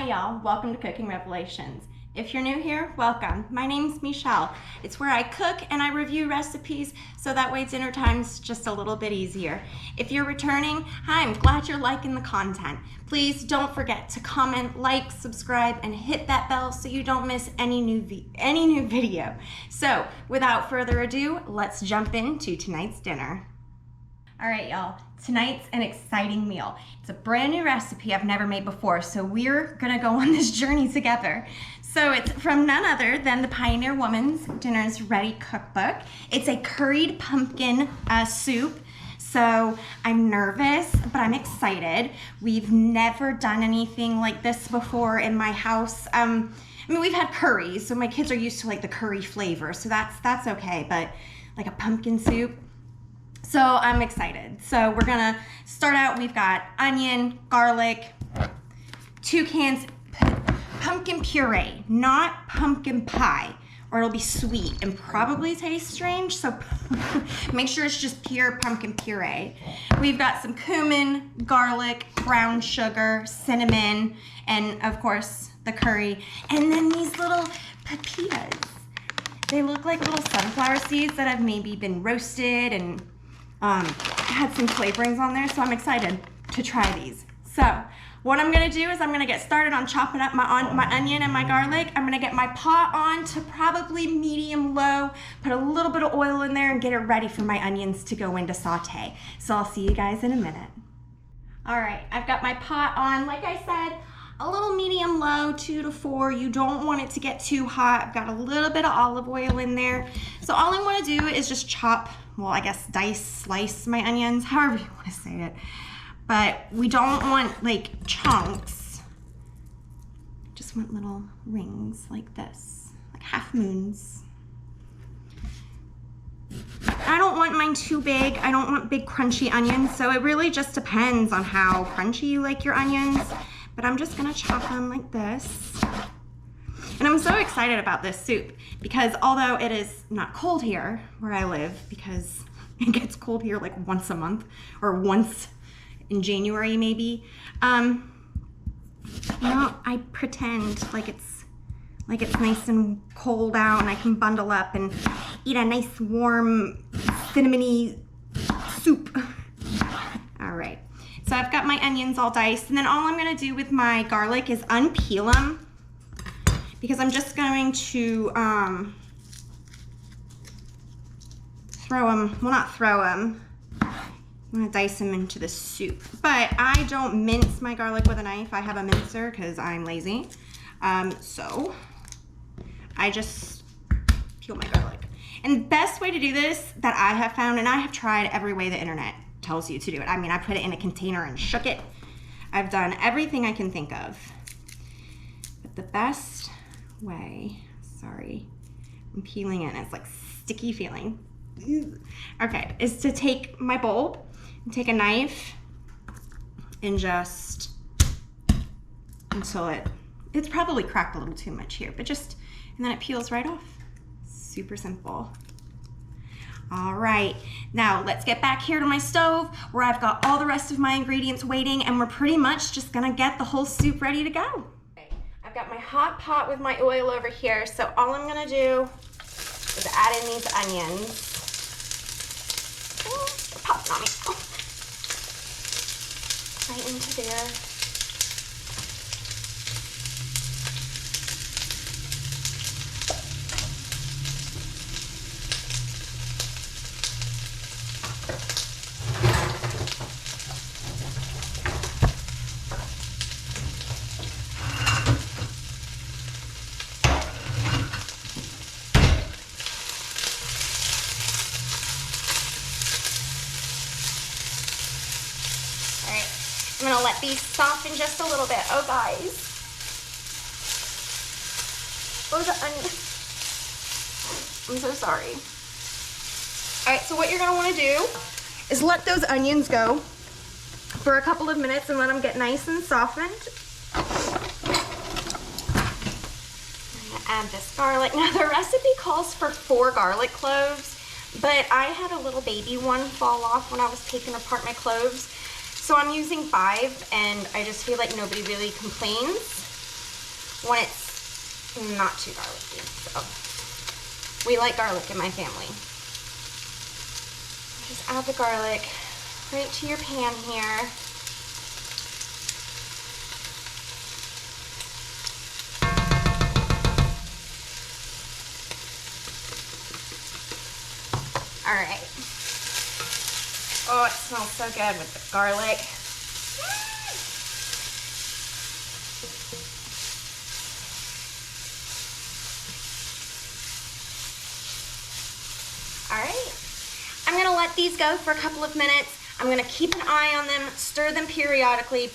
y'all, welcome to Cooking Revelations. If you're new here, welcome. My name's Michelle. It's where I cook and I review recipes so that way dinner time's just a little bit easier. If you're returning, hi, I'm glad you're liking the content. Please don't forget to comment, like, subscribe, and hit that bell so you don't miss any new video. So without further ado, let's jump into tonight's dinner. All right, y'all, tonight's an exciting meal. It's a brand new recipe I've never made before, so we're gonna go on this journey together. So it's from none other than the Pioneer Woman's Dinner's Ready cookbook. It's a curried pumpkin soup. So I'm nervous, but I'm excited. We've never done anything like this before in my house. I mean, we've had curries, so my kids are used to like the curry flavor, so that's okay, but like a pumpkin soup. So I'm excited. So we're gonna start out, we've got onion, garlic, 2 cans, pumpkin puree, not pumpkin pie, or it'll be sweet and probably taste strange, so make sure it's just pure pumpkin puree. We've got some cumin, garlic, brown sugar, cinnamon, and of course the curry, and then these little pepitas. They look like little sunflower seeds that have maybe been roasted and had some flavorings on there, so I'm excited to try these. So what I'm gonna do is I'm gonna get started on chopping up my onion and my garlic. I'm gonna get my pot on to probably medium low, put a little bit of oil in there and get it ready for my onions to go into saute. So I'll see you guys in a minute. All right, I've got my pot on, like I said, a little medium low, 2 to 4. You don't want it to get too hot. I've got a little bit of olive oil in there. So all I wanna do is just chop, well, I guess slice my onions, however you wanna say it. But we don't want like chunks. Just want little rings like this, like half moons. I don't want mine too big. I don't want big crunchy onions. So it really just depends on how crunchy you like your onions. But I'm just gonna chop them like this. And I'm so excited about this soup because although it is not cold here where I live, because it gets cold here like once a month or once in January maybe, you know, I pretend like it's nice and cold out and I can bundle up and eat a nice warm cinnamony soup. All right, so I've got my onions all diced, and then all I'm gonna do with my garlic is unpeel them because I'm just going to throw them, well, not throw them, I'm gonna dice them into the soup. But I don't mince my garlic with a knife. I have a mincer because I'm lazy. So I just peel my garlic. And the best way to do this that I have found, and I have tried every way the internet tells you to do it. I mean, I put it in a container and shook it. I've done everything I can think of. But the best way, sorry, I'm peeling it and it's like sticky feeling. Okay, is to take my bowl and take a knife and just until it's probably cracked a little too much here, but just, and then it peels right off. Super simple. All right, now let's get back here to my stove where I've got all the rest of my ingredients waiting, and we're pretty much just gonna get the whole soup ready to go. Okay, I've got my hot pot with my oil over here, so all I'm gonna do is add in these onions. Oh, they're popping on me. Oh. Right into there. I'm gonna let these soften just a little bit. Oh, guys. Oh, the onion. I'm so sorry. All right, so what you're gonna wanna do is let those onions go for a couple of minutes and let them get nice and softened. I'm gonna add this garlic. Now, the recipe calls for 4 garlic cloves, but I had a little baby one fall off when I was taking apart my cloves. So I'm using 5, and I just feel like nobody really complains. when it's not too garlicky. So we like garlic in my family. Just add the garlic right to your pan here. All right. Oh, it smells so good with the garlic. All right. I'm gonna let these go for a couple of minutes. I'm gonna keep an eye on them, stir them periodically,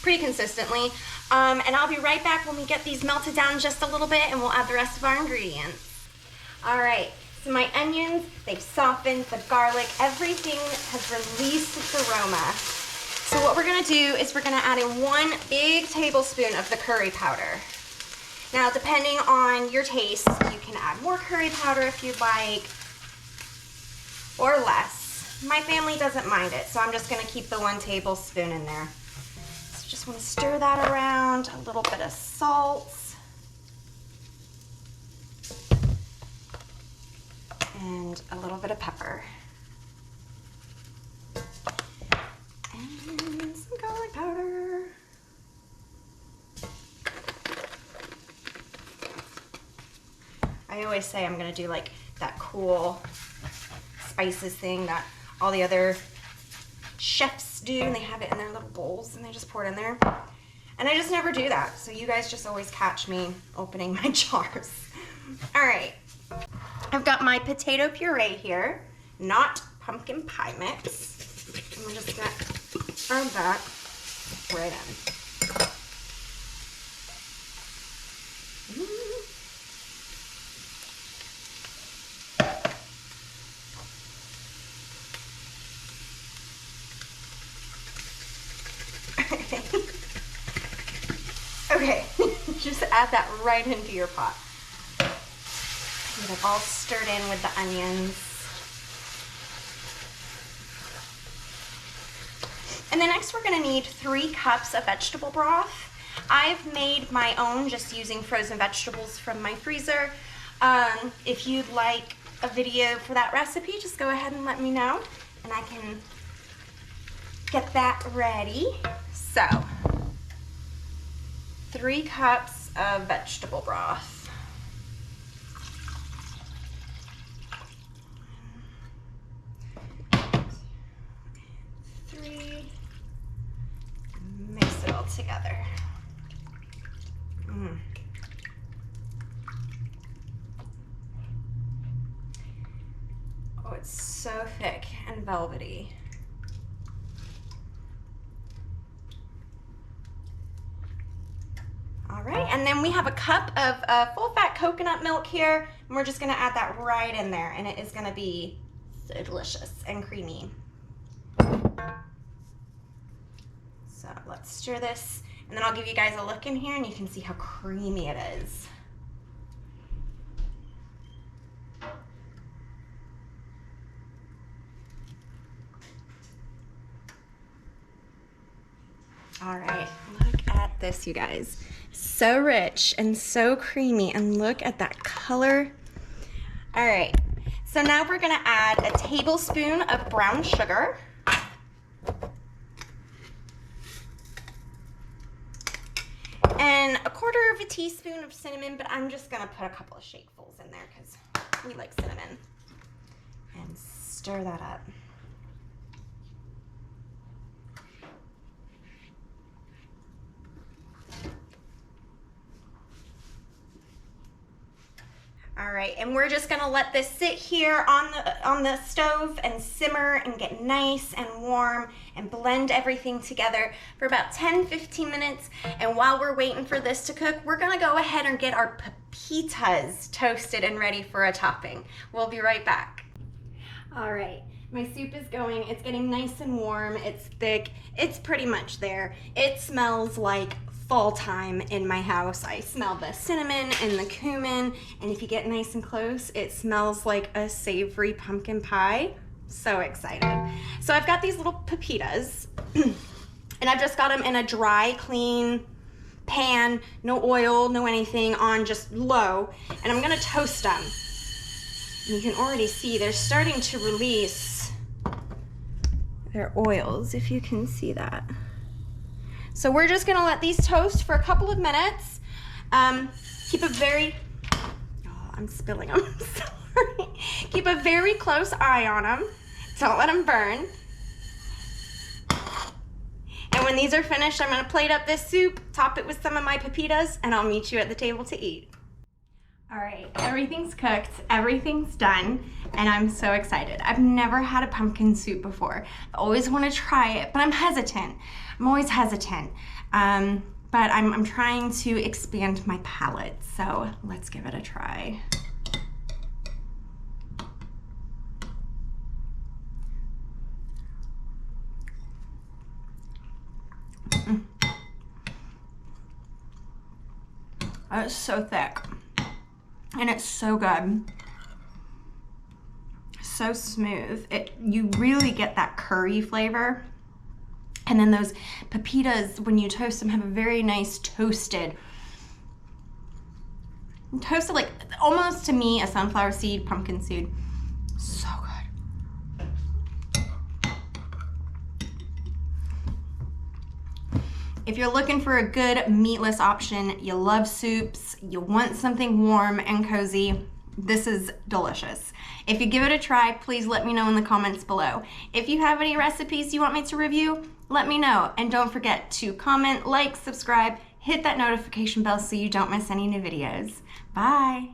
pretty consistently. And I'll be right back when we get these melted down just a little bit and we'll add the rest of our ingredients. All right. So my onions, they've softened, the garlic, everything has released its aroma. So what we're gonna do is we're gonna add in 1 big tablespoon of the curry powder. Now, depending on your taste, you can add more curry powder if you'd like, or less. My family doesn't mind it, so I'm just gonna keep the 1 tablespoon in there. So just wanna stir that around, a little bit of salt. And a little bit of pepper. And some garlic powder. I always say I'm gonna do like that cool spices thing that all the other chefs do, and they have it in their little bowls and they just pour it in there. And I just never do that, so you guys just always catch me opening my jars. All right. I've got my potato puree here, not pumpkin pie mix. And we're just gonna throw that right in. Okay, just add that right into your pot. Get it all stirred in with the onions. And then next we're gonna need 3 cups of vegetable broth. I've made my own just using frozen vegetables from my freezer. If you'd like a video for that recipe, just go ahead and let me know and I can get that ready. So, 3 cups of vegetable broth. 3, mix it all together. Oh, it's so thick and velvety. All right, and then we have a cup of full-fat coconut milk here, and we're just gonna add that right in there, and it is gonna be so delicious and creamy. So let's stir this, and then I'll give you guys a look in here, and you can see how creamy it is. All right, look at this, you guys. So rich and so creamy, and look at that color. All right, so now we're gonna add a tablespoon of brown sugar. And a 1/4 teaspoon of cinnamon, but I'm just gonna put a couple of shakefuls in there because we like cinnamon. And stir that up. All right, and we're just gonna let this sit here on the stove and simmer and get nice and warm and blend everything together for about 10-15 minutes. And while we're waiting for this to cook, we're gonna go ahead and get our pepitas toasted and ready for a topping. We'll be right back. All right, my soup is going. It's getting nice and warm. It's thick. It's pretty much there. It smells like fall time in my house. I smell the cinnamon and the cumin, and if you get nice and close, it smells like a savory pumpkin pie. So excited. So I've got these little pepitas, and I've just got them in a dry, clean pan, no oil, no anything, on just low, and I'm gonna toast them. You can already see they're starting to release their oils, if you can see that. So we're just gonna let these toast for a couple of minutes. Keep a very, oh, I'm spilling them, sorry. Keep a very close eye on them. Don't let them burn. And when these are finished, I'm gonna plate up this soup, top it with some of my pepitas, and I'll meet you at the table to eat. All right, everything's cooked, everything's done, and I'm so excited. I've never had a pumpkin soup before. I always want to try it, but I'm hesitant. I'm always hesitant. But I'm trying to expand my palate, so let's give it a try. It's so thick. And it's so good. So smooth. You really get that curry flavor. And then those pepitas, when you toast them, have a very nice toasted like almost, to me, a sunflower seed pumpkin seed. So good. If you're looking for a good meatless option, you love soups, you want something warm and cozy, this is delicious. If you give it a try, please let me know in the comments below. If you have any recipes you want me to review, let me know. And don't forget to comment, like, subscribe, hit that notification bell so you don't miss any new videos. Bye.